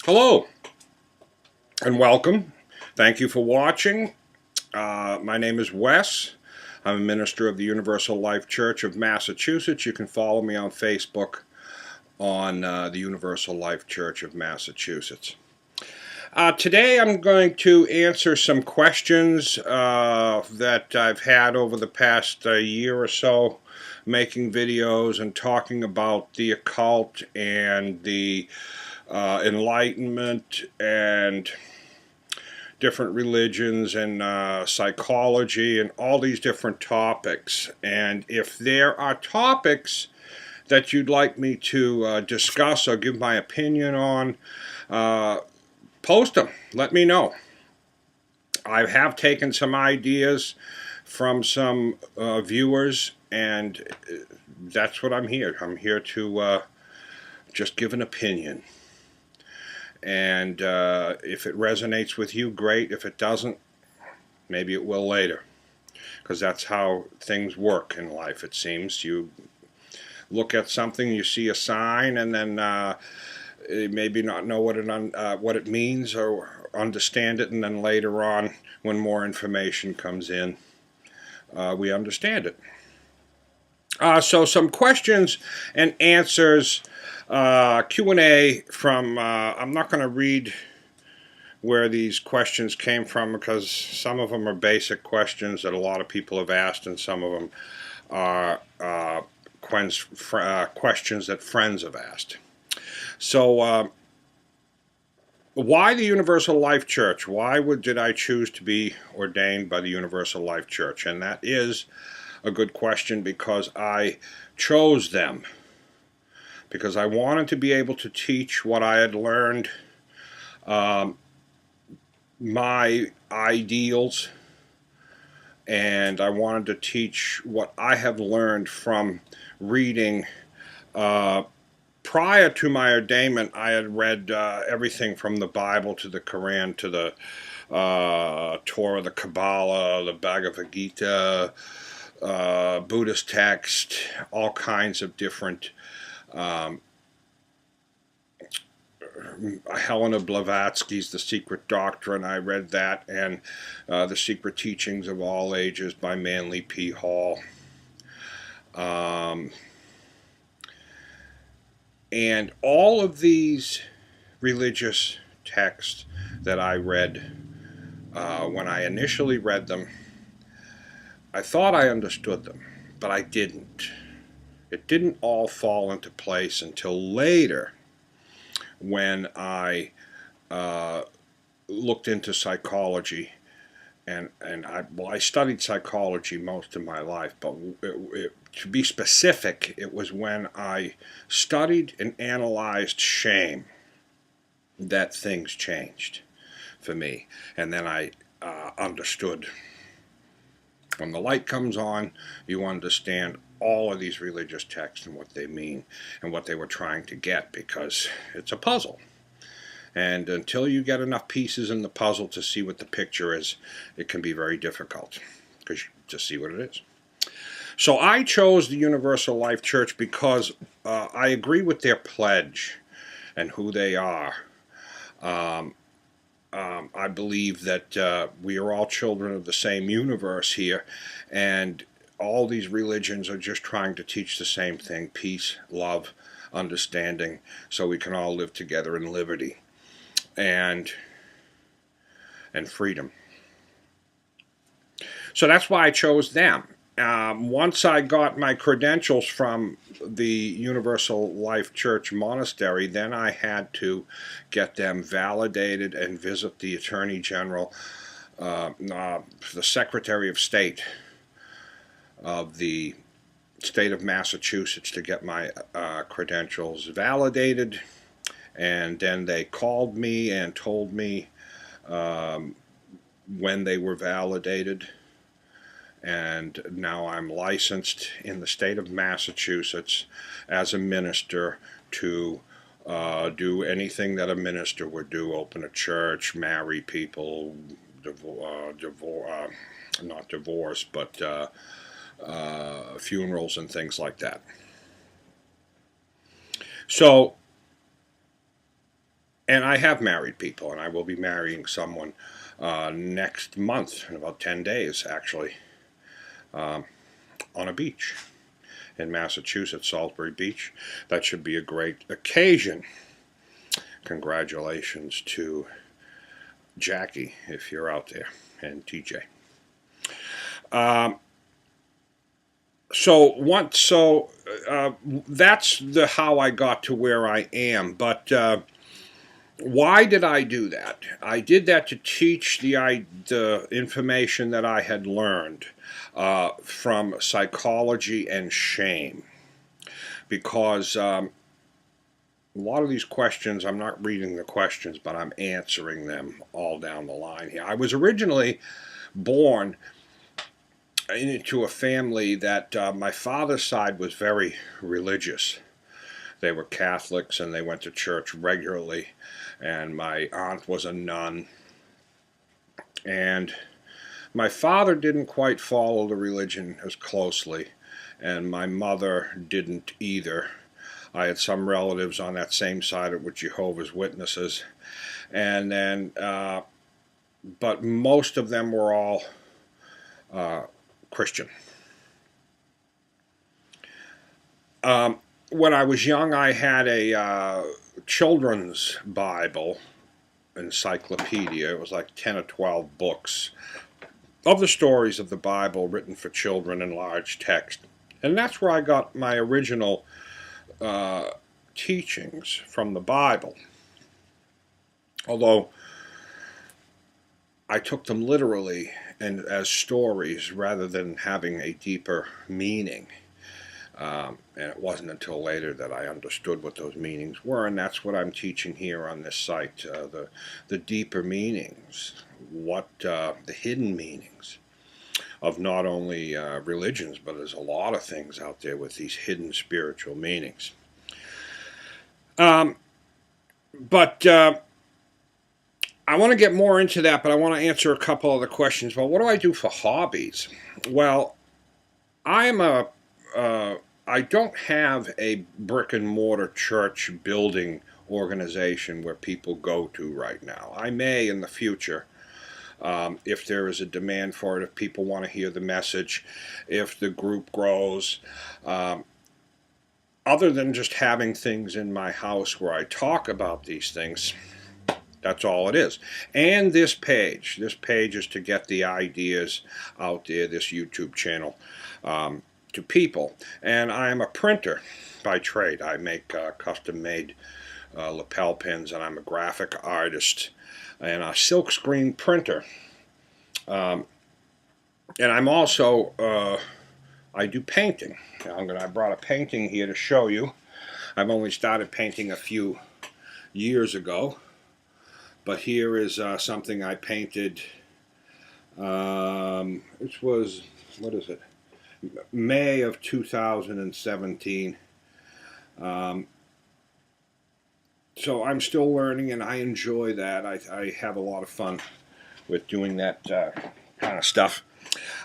Hello and welcome. Thank you for watching. My name is Wes. I'm a minister of the Universal Life Church of Massachusetts. You can follow me on Facebook on the Universal Life Church of Massachusetts. Today I'm going to answer some questions that I've had over the past year or so, making videos and talking about the occult and the Enlightenment and different religions and psychology and all these different topics. And if there are topics that you'd like me to discuss or give my opinion on, post them. Let me know. I have taken some ideas from some viewers, and that's what I'm here. I'm here to just give an opinion. And if it resonates with you, great. If it doesn't, maybe it will later. Because that's how things work in life, it seems. You look at something, you see a sign, and then maybe not know what it means or understand it, and then later on, when more information comes in, we understand it. So some questions and answers, Q&A from, I'm not going to read where these questions came from because some of them are basic questions that a lot of people have asked, and some of them are questions that friends have asked. So why the Universal Life Church? Why did I choose to be ordained by the Universal Life Church? And that is a good question because I chose them. Because I wanted to be able to teach what I had learned, my ideals, and I wanted to teach what I have learned from reading. Prior to my ordainment, I had read everything from the Bible to the Quran to the Torah, the Kabbalah, the Bhagavad Gita, Buddhist text, all kinds of different Helena Blavatsky's The Secret Doctrine. I read that, and The Secret Teachings of All Ages by Manly P. Hall. And all of these religious texts that I read, when I initially read them, I thought I understood them, but I didn't. It didn't all fall into place until later, when I looked into psychology, and I studied psychology most of my life, but to be specific, it was when I studied and analyzed shame that things changed for me, and then I understood. When the light comes on, you understand all of these religious texts and what they mean and what they were trying to get, because it's a puzzle. And until you get enough pieces in the puzzle to see what the picture is, it can be very difficult to see what it is. So I chose the Universal Life Church because I agree with their pledge and who they are. I believe that we are all children of the same universe here, and all these religions are just trying to teach the same thing: peace, love, understanding, so we can all live together in liberty and freedom. So that's why I chose them. Once I got my credentials from the Universal Life Church Monastery, then I had to get them validated and visit the Attorney General, the Secretary of State of the state of Massachusetts, to get my credentials validated. And then they called me and told me when they were validated. And now I'm licensed in the state of Massachusetts as a minister to do anything that a minister would do: open a church, marry people, not divorce, but funerals and things like that. So And I have married people, and I will be marrying someone next month, in about 10 days, actually, on a beach in Massachusetts, Salisbury Beach. That should be a great occasion. Congratulations to Jackie, if you're out there, and TJ. That's the how I got to where I am. But why did I do that? I did that to teach the information that I had learned from psychology and shame, because a lot of these questions, I'm not reading the questions, but I'm answering them all down the line here. I was originally born into a family that my father's side was very religious. They were Catholics and they went to church regularly, and my aunt was a nun. And my father didn't quite follow the religion as closely, and my mother didn't either. I had some relatives on that same side with Jehovah's Witnesses, and then, but most of them were all Christian. When I was young, I had a children's Bible encyclopedia. It was like 10 or 12 books of the stories of the Bible written for children in large text. And that's where I got my original teachings from the Bible. Although I took them literally and as stories rather than having a deeper meaning. And it wasn't until later that I understood what those meanings were, and that's what I'm teaching here on this site, the deeper meanings, the hidden meanings of not only religions, but there's a lot of things out there with these hidden spiritual meanings. But I want to get more into that, but I want to answer a couple other questions. Well, what do I do for hobbies? Well, I don't have a brick and mortar church building organization where people go to right now. I may in the future, if there is a demand for it, if people want to hear the message, if the group grows. Other than just having things in my house where I talk about these things, that's all it is. And this page is to get the ideas out there, this YouTube channel, to people. And I am a printer by trade. I make custom-made lapel pins, and I'm a graphic artist and a silkscreen printer. And I'm also, I do painting. I brought a painting here to show you. I've only started painting a few years ago. But here is something I painted, it was, what is it, May of 2017. So I'm still learning, and I enjoy that. I have a lot of fun with doing that kind of stuff.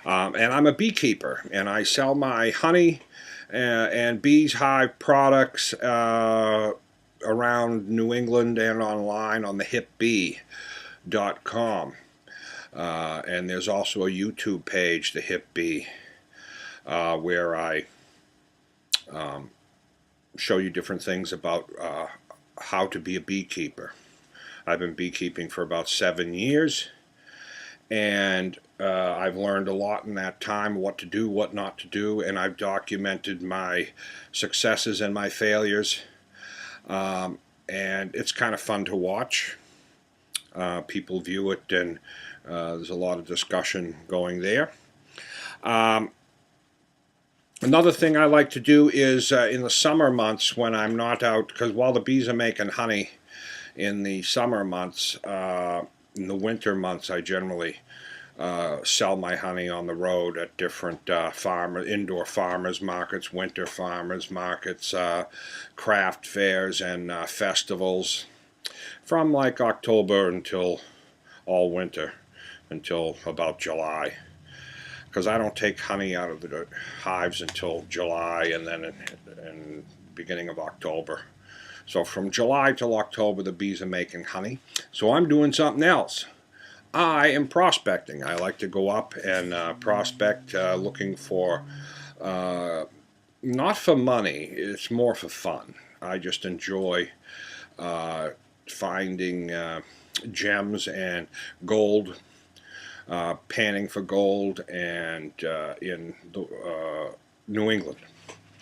And I'm a beekeeper, and I sell my honey and bees hive products around New England and online on the hipbee.com. And there's also a YouTube page, the Hip Bee, where I show you different things about how to be a beekeeper. I've been beekeeping for about 7 years, and I've learned a lot in that time, what to do, what not to do, and I've documented my successes and my failures. And it's kind of fun to watch. People view it, and there's a lot of discussion going there. Another thing I like to do is in the summer months when I'm not out, because while the bees are making honey in the summer months, in the winter months I generally sell my honey on the road at different indoor farmers markets, winter farmers markets, craft fairs, and festivals from like October until all winter, until about July. Because I don't take honey out of the hives until July and then in beginning of October. So from July till October, the bees are making honey. So I'm doing something else. I am prospecting. I like to go up and prospect, looking for, not for money, it's more for fun. I just enjoy finding gems and gold, panning for gold, and in New England.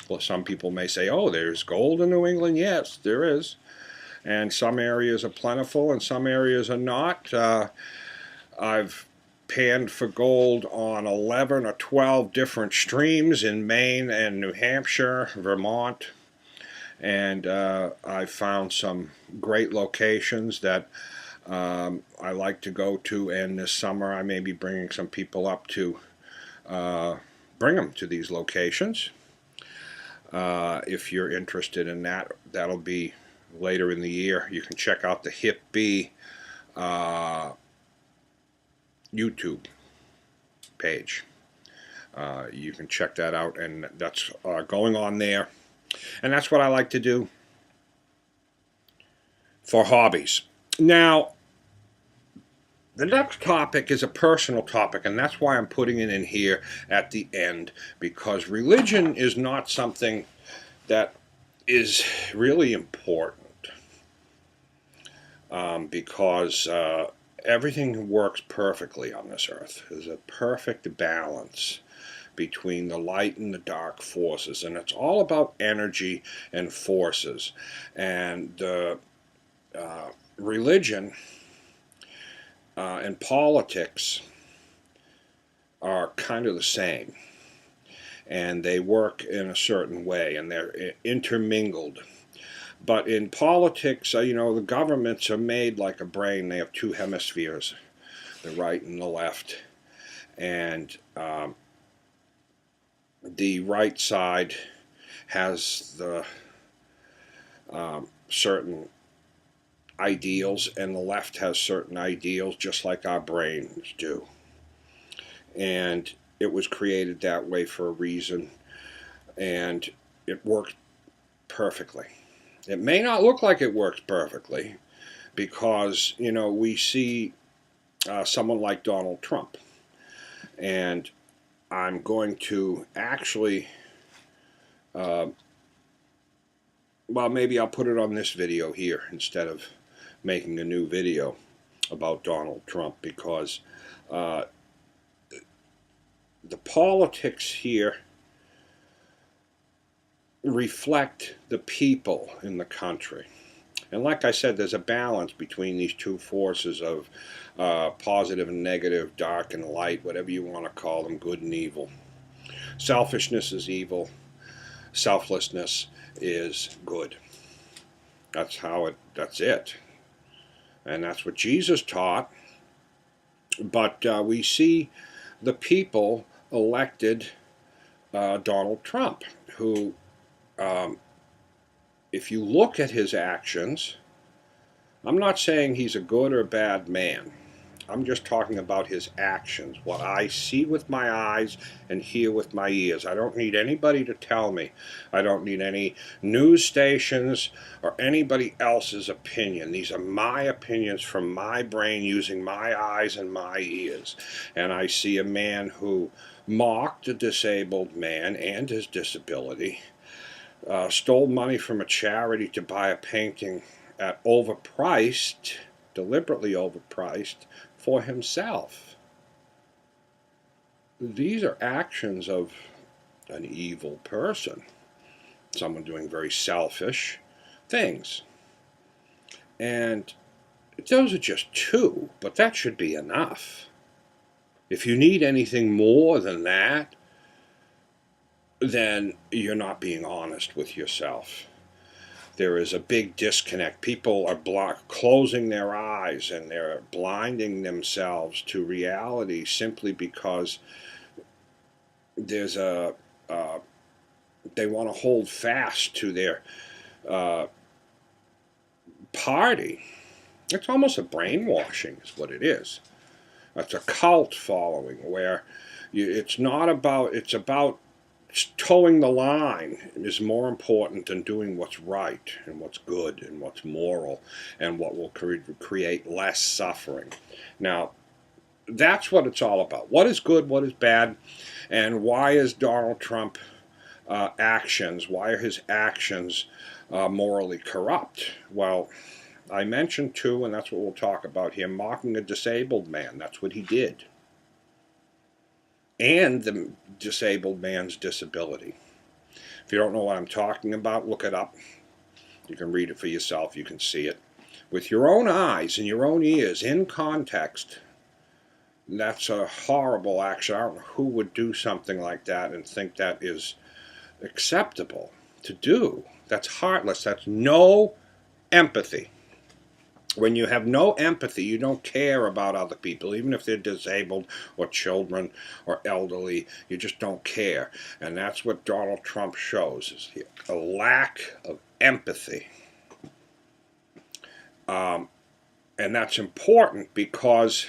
Well, some people may say, oh, there's gold in New England. Yes, there is. And some areas are plentiful and some areas are not. I've panned for gold on 11 or 12 different streams in Maine and New Hampshire, Vermont. And I found some great locations that I like to go to, and this summer I may be bringing some people up to bring them to these locations. If you're interested in that, that'll be later in the year. You can check out the Hip Bee YouTube page. You can check that out, and that's going on there. And that's what I like to do for hobbies. Now, the next topic is a personal topic, and that's why I'm putting it in here at the end, because religion is not something that is really important, because everything works perfectly on this earth. There's a perfect balance between the light and the dark forces, and it's all about energy and forces. And religion and politics are kind of the same, and they work in a certain way, and they're intermingled. But in politics, you know, the governments are made like a brain. They have two hemispheres, the right and the left, and the right side has the certain ideals, and the left has certain ideals, just like our brains do. And it was created that way for a reason, and it worked perfectly. It may not look like it works perfectly, because, you know, we see someone like Donald Trump, and I'm going to actually, well, maybe I'll put it on this video here instead of making a new video about Donald Trump, because the politics here reflect the people in the country. And like I said, there's a balance between these two forces of positive and negative, dark and light, whatever you want to call them, good and evil. Selfishness is evil. Selflessness is good. That's it. And that's what Jesus taught. But we see the people elected Donald Trump, who, if you look at his actions, I'm not saying he's a good or bad man. I'm just talking about his actions, what I see with my eyes and hear with my ears. I don't need anybody to tell me. I don't need any news stations or anybody else's opinion. These are my opinions from my brain, using my eyes and my ears. And I see a man who mocked a disabled man and his disability, stole money from a charity to buy a painting at overpriced, deliberately overpriced, for himself. These are actions of an evil person, someone doing very selfish things. And those are just two, but that should be enough. If you need anything more than that, then you're not being honest with yourself. There is a big disconnect. People are closing their eyes, and they're blinding themselves to reality simply because there's they want to hold fast to their party. It's almost a brainwashing is what it is. It's a cult following where it's about towing the line is more important than doing what's right and what's good and what's moral and what will create less suffering. Now, that's what it's all about. What is good, what is bad, and why is Donald Trump why are his actions morally corrupt? Well, I mentioned too, and that's what we'll talk about here, mocking a disabled man. That's what he did. And the disabled man's disability. If you don't know what I'm talking about, look it up. You can read it for yourself. You can see it with your own eyes and your own ears in context. That's a horrible action. I don't know who would do something like that and think that is acceptable to do. That's heartless. That's no empathy. When you have no empathy, you don't care about other people, even if they're disabled or children or elderly. You just don't care. And that's what Donald Trump shows, is a lack of empathy. And that's important because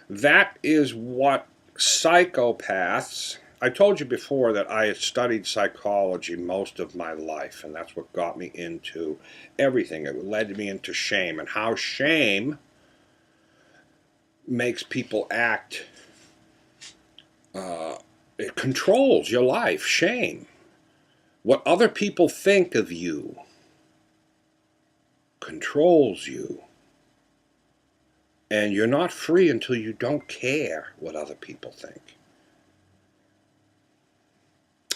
that is what psychopaths... I told you before that I had studied psychology most of my life, and that's what got me into everything. It led me into shame, and how shame makes people act. It controls your life. Shame. What other people think of you controls you. And you're not free until you don't care what other people think.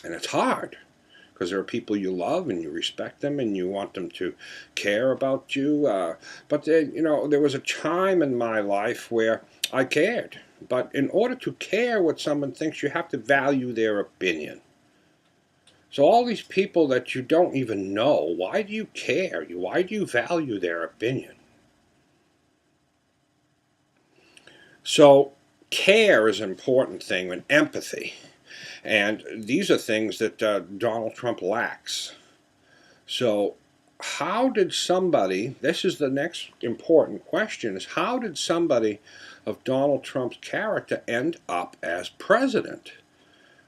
And it's hard, because there are people you love and you respect them and you want them to care about you. But there was a time in my life where I cared. But in order to care what someone thinks, you have to value their opinion. So all these people that you don't even know, why do you care? Why do you value their opinion? So care is an important thing, and empathy. And these are things that Donald Trump lacks. So how did somebody, this is the next important question, is how did somebody of Donald Trump's character end up as president?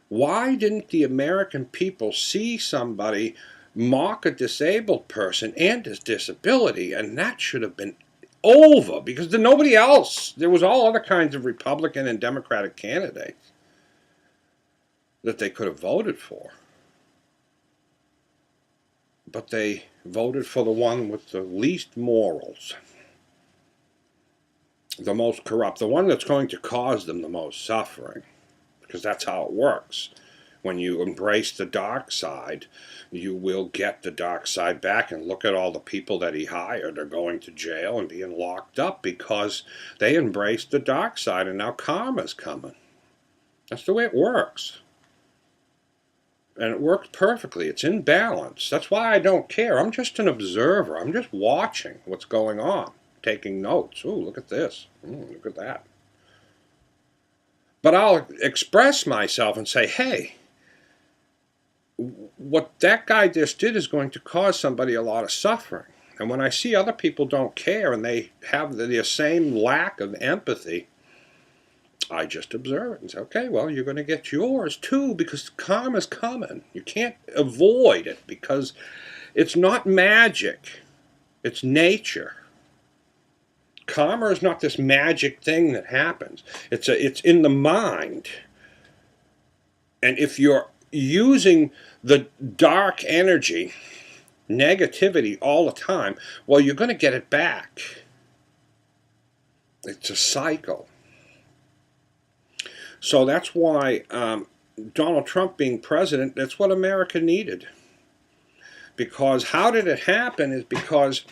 Why didn't the American people see somebody mock a disabled person and his disability? And that should have been over, because there's nobody else. There was all other kinds of Republican and Democratic candidates that they could have voted for. But they voted for the one with the least morals, the most corrupt, the one that's going to cause them the most suffering, because that's how it works. When you embrace the dark side, you will get the dark side back. And look at all the people that he hired are going to jail and being locked up because they embraced the dark side, and now karma's coming. That's the way it works. And it works perfectly. It's in balance. That's why I don't care. I'm just an observer. I'm just watching what's going on, taking notes. Ooh, look at this. Look at that. But I'll express myself and say, hey, what that guy just did is going to cause somebody a lot of suffering. And when I see other people don't care and they have the same lack of empathy, I just observe it and say, okay, well, you're going to get yours too, because karma's coming. You can't avoid it, because it's not magic. It's nature. Karma is not this magic thing that happens. It's in the mind. And if you're using the dark energy, negativity all the time, well, you're going to get it back. It's a cycle. So that's why Donald Trump being president, that's what America needed. Because how did it happen is because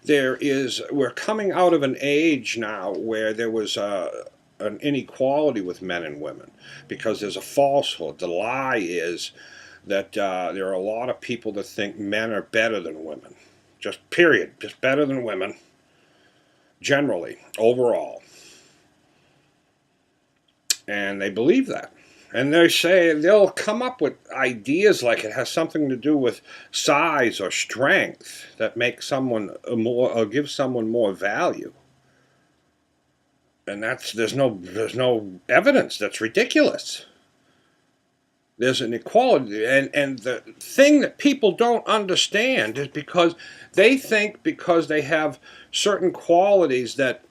we're coming out of an age now where there was an inequality with men and women. Because there's a falsehood. The lie is that there are a lot of people that think men are better than women. Just period. Just better than women. Generally, overall. And they believe that. And they say they'll come up with ideas like it has something to do with size or strength that makes someone more, or give someone more value. And there's no evidence. That's ridiculous. There's an equality, and the thing that people don't understand is because they think because they have certain qualities that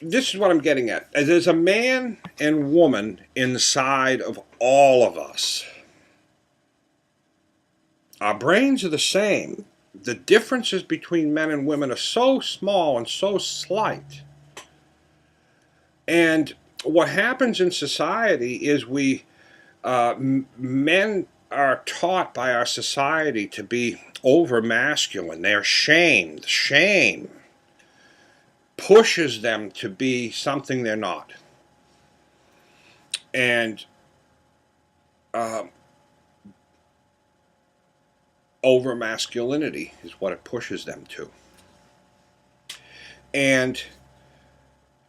this is what I'm getting at. There's a man and woman inside of all of us. Our brains are the same. The differences between men and women are so small and so slight. And what happens in society is men are taught by our society to be over masculine. They're shamed. Shame pushes them to be something they're not. And over masculinity is what it pushes them to. And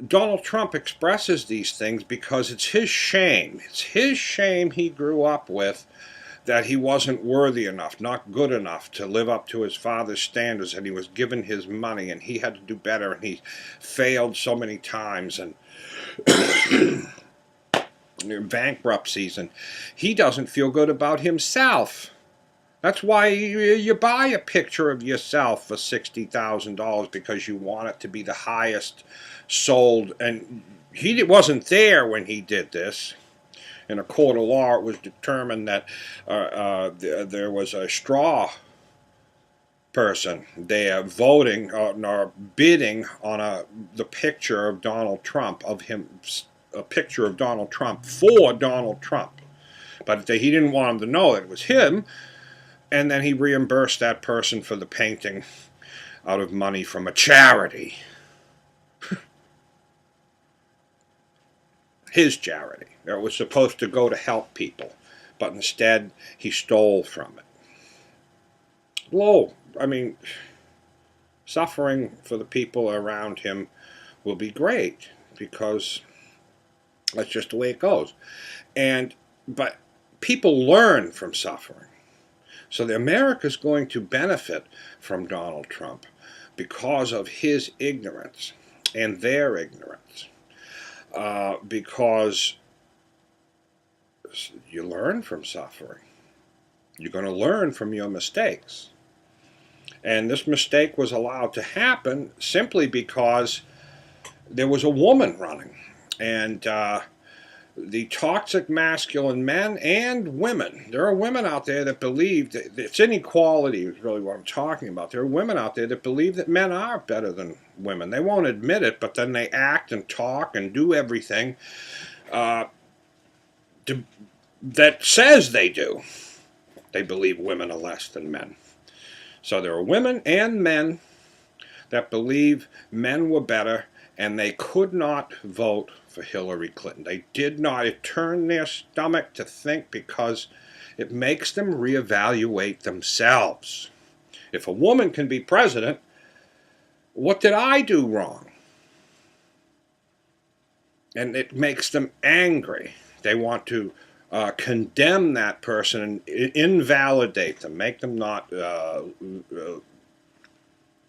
Donald Trump expresses these things because it's his shame. It's his shame he grew up with, that he wasn't worthy enough, not good enough to live up to his father's standards, and he was given his money and he had to do better, and he failed so many times and bankruptcies, and he doesn't feel good about himself. That's why you buy a picture of yourself for $60,000, because you want it to be the highest sold. And he wasn't there when he did this. In a court of law, it was determined that there was a straw person there voting or bidding on the picture of Donald Trump, of him, a picture of Donald Trump for Donald Trump. But he didn't want him to know it was him. And then he reimbursed that person for the painting out of money from a charity. His charity. It was supposed to go to help people, but instead he stole from it. I mean, suffering for the people around him will be great, because that's just the way it goes. But people learn from suffering. So America's going to benefit from Donald Trump because of his ignorance and their ignorance. Because you learn from suffering. You're going to learn from your mistakes. And this mistake was allowed to happen simply because there was a woman running. And the toxic masculine men and women. There are women out there that believe that it's inequality is really what I'm talking about. There are women out there that believe that men are better than women. They won't admit it, but then they act and talk and do everything that says they do. They believe women are less than men. So there are women and men that believe men were better, and they could not vote for Hillary Clinton. They did not. It turned their stomach to think, because it makes them reevaluate themselves. If a woman can be president, what did I do wrong? And it makes them angry. They want to condemn that person and invalidate them, make them not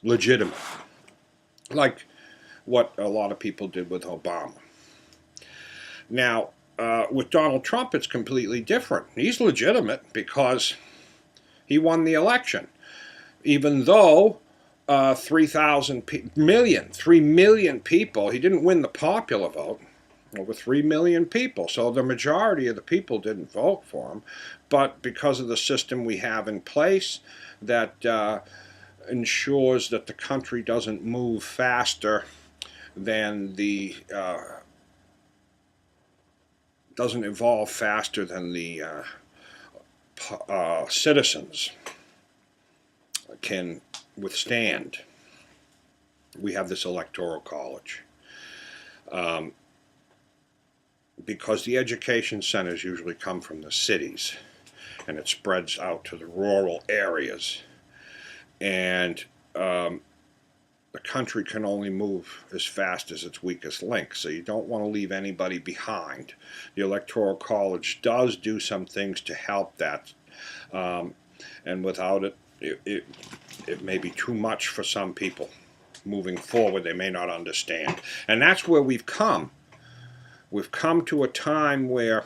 legitimate. Like what a lot of people did with Obama. Now, with Donald Trump, it's completely different. He's legitimate because he won the election, even though 3 million people, he didn't win the popular vote, over 3 million people. So the majority of the people didn't vote for him, but because of the system we have in place that ensures that the country doesn't move faster than doesn't evolve faster than the citizens can withstand. We have this electoral college. Because the education centers usually come from the cities, and it spreads out to the rural areas. And the country can only move as fast as its weakest link, so you don't want to leave anybody behind. The Electoral College does do some things to help that, and without it, it may be too much for some people. moving forward, they may not understand. And that's where we've come. We've come to a time where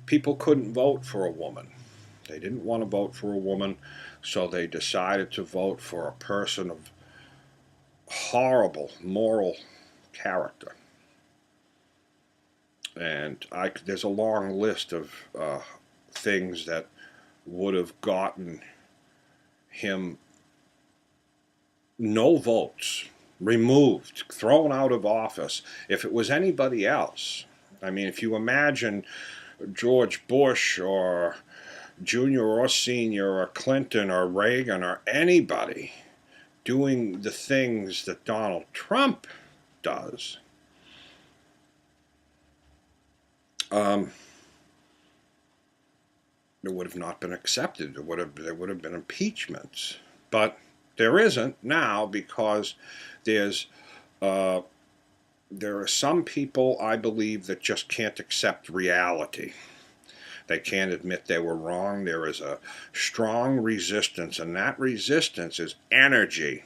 people couldn't vote for a woman. They didn't want to vote for a woman, so they decided to vote for a person of horrible moral character. And there's a long list of things that would have gotten him no votes, removed, thrown out of office, if it was anybody else. I mean, if you imagine George Bush or Junior or Senior or Clinton or Reagan or anybody doing the things that Donald Trump does, it would have not been accepted. There would have been impeachments. But there isn't now, because there are some people, I believe, that just can't accept reality. They can't admit they were wrong. There is a strong resistance, and that resistance is energy,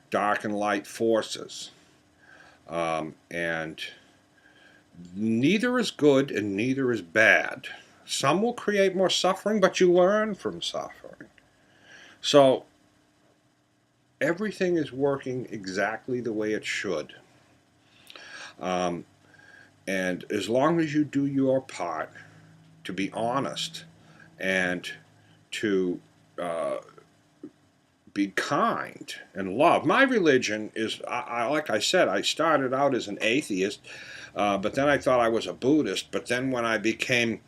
dark and light forces. And neither is good and neither is bad. Some will create more suffering, but you learn from suffering. So everything is working exactly the way it should. And as long as you do your part to be honest and to be kind and love. My religion is, like I said, I started out as an atheist, but then I thought I was a Buddhist. But then when I became,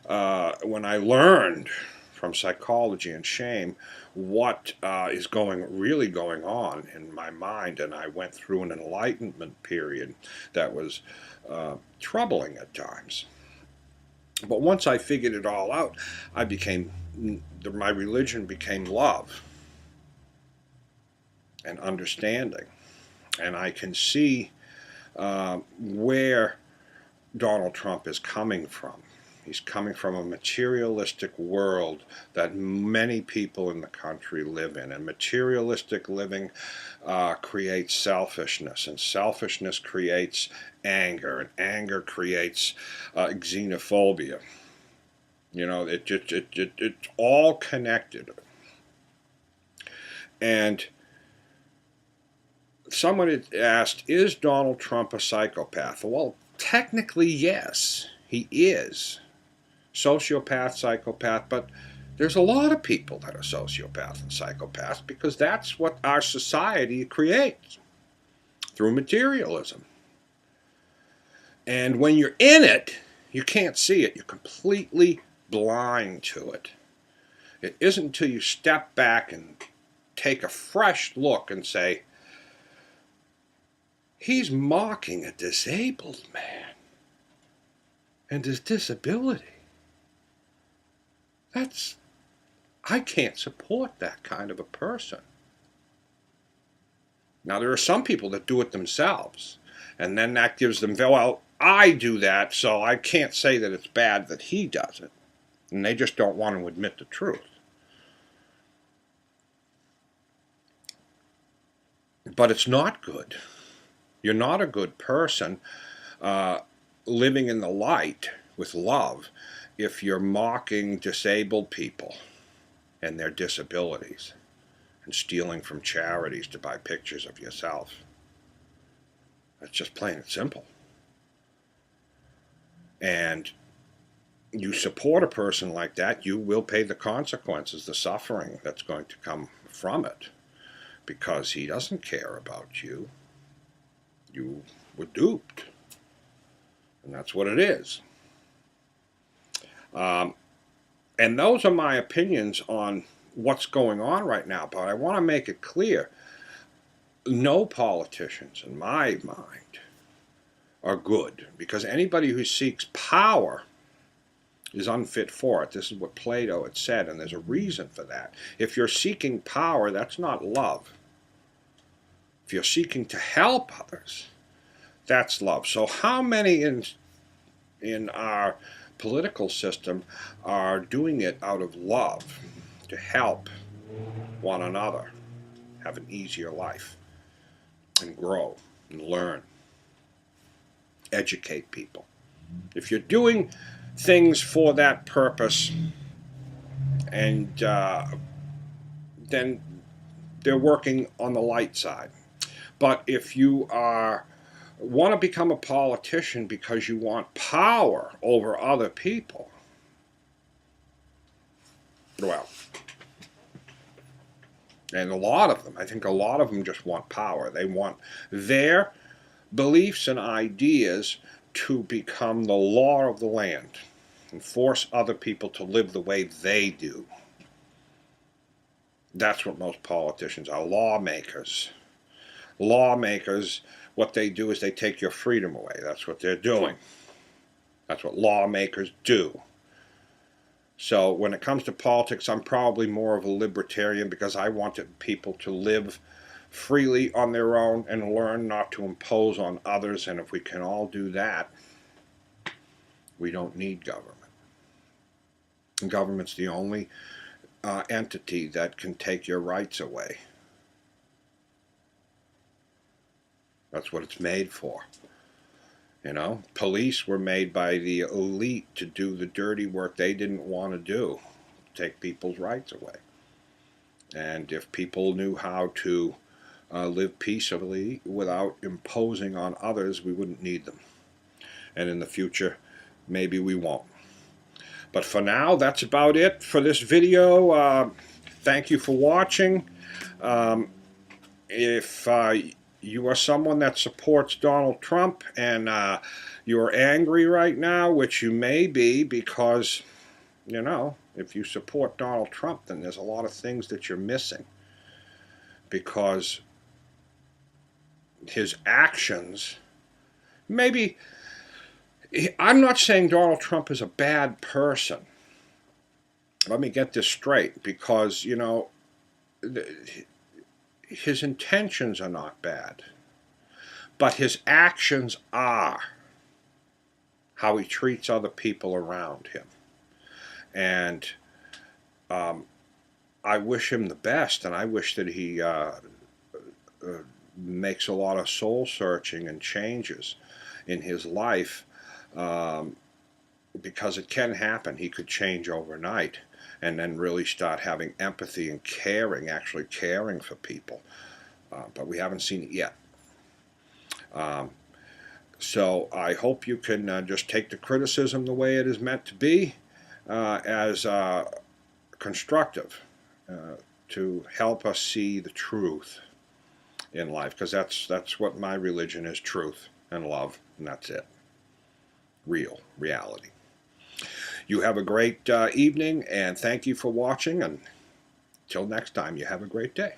when I learned from psychology and shame what is really going on in my mind, and I went through an enlightenment period that was troubling at times. But once I figured it all out, my religion became love and understanding. And I can see where Donald Trump is coming from. He's coming from a materialistic world that many people in the country live in. And materialistic living creates selfishness, and selfishness creates anger, and anger creates xenophobia. You know, it's all connected. And someone had asked, is Donald Trump a psychopath? Well, technically, yes, he is. Sociopath, psychopath, but there's a lot of people that are sociopaths and psychopaths because that's what our society creates through materialism. And when you're in it, you can't see it. You're completely blind to it. It isn't until you step back and take a fresh look and say, he's mocking a disabled man and his disability. I can't support that kind of a person. Now, there are some people that do it themselves, and then that gives them, well, I do that, so I can't say that it's bad that he does it. And they just don't want to admit the truth. But it's not good. You're not a good person living in the light with love if you're mocking disabled people and their disabilities and stealing from charities to buy pictures of yourself. That's just plain and simple. And you support a person like that, you will pay the consequences, the suffering that's going to come from it, because he doesn't care about you. You were duped. And that's what it is. And those are my opinions on what's going on right now. But I want to make it clear, no politicians, in my mind, are good. Because anybody who seeks power is unfit for it. This is what Plato had said, and there's a reason for that. If you're seeking power, that's not love. If you're seeking to help others, that's love. So how many in our political system are doing it out of love, to help one another have an easier life and grow and learn, educate people. If you're doing things for that purpose, and then they're working on the light side. But if you want to become a politician because you want power over other people, well, and a lot of them, I think a lot of them just want power. They want their beliefs and ideas to become the law of the land and force other people to live the way they do. That's what most politicians are, lawmakers. Lawmakers, what they do is they take your freedom away. That's what they're doing. That's what lawmakers do. So when it comes to politics, I'm probably more of a libertarian because I wanted people to live freely on their own and learn not to impose on others. And if we can all do that, we don't need government. And government's the only entity that can take your rights away. That's what it's made for. You know, police were made by the elite to do the dirty work they didn't want to do, take people's rights away. And if people knew how to live peaceably without imposing on others, we wouldn't need them. And in the future, maybe we won't. But for now, that's about it for this video. Thank you for watching. If you are someone that supports Donald Trump and you're angry right now, which you may be because, you know, if you support Donald Trump, then there's a lot of things that you're missing. Because his actions, maybe, I'm not saying Donald Trump is a bad person. Let me get this straight, because, you know, his intentions are not bad, but his actions are. How he treats other people around him. And I wish him the best, and I wish that he makes a lot of soul searching and changes in his life, because it can happen. He could change overnight and then really start having empathy and caring, actually caring for people. But we haven't seen it yet. So I hope you can just take the criticism the way it is meant to be, as constructive, to help us see the truth in life, because that's what my religion is: truth and love, and that's it. Reality. You have a great evening, and thank you for watching, and till next time, you have a great day.